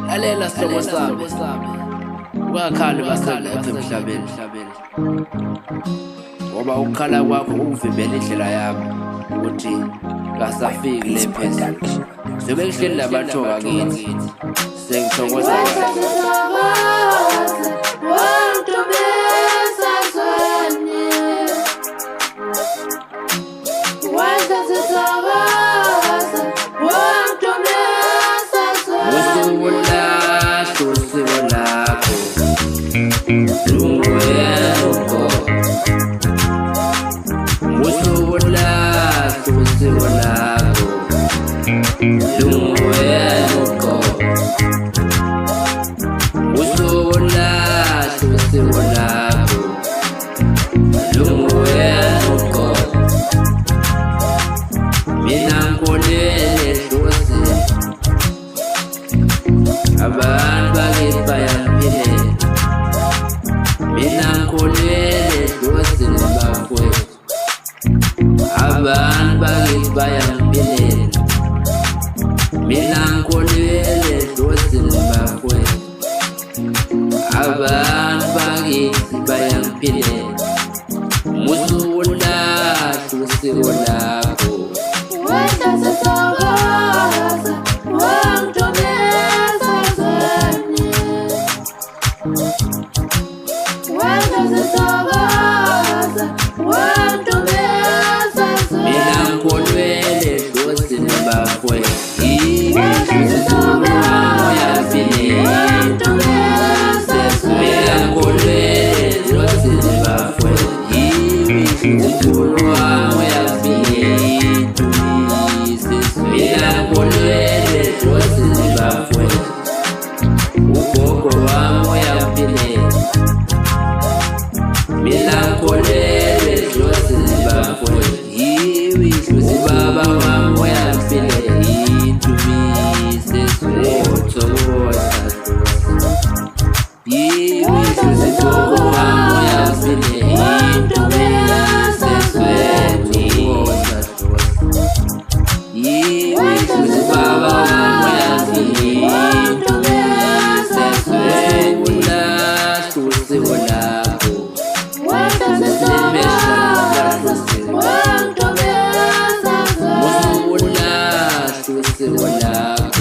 lalela sihlobo sami, ungakhali basala lapha emhlabeni, ngoba ukukhala kwakho kuvimbela indlela yami ukuthi ngasafiki le phezulu. Sobe kuhleli labathoka kithi sengithokoza abantu bakithi bayaphila, mina ngikholele edlozini bafowethu. Abantu bakithi bayangiphilela, mina ngikholele edlozini bafowethu. Abantu bakithi bayangiphilela, musukulahla usiko lakho. Mina ngikholele edlozini bafowethu, moyaphilela. Mina ngikholele edlozini bafowethu, umkhulu wami uyaphilela. Mina ngikholele edlozini bafowethu, ugogo wami uyaphilela. Mina ngikholele edlozini bafowethu, ubaba wami uyaphilela. Ugogo wami uyaphilela. Ubaba wami uyaphilela. Ulahla usiko lakho, musukulahla usiko lakho.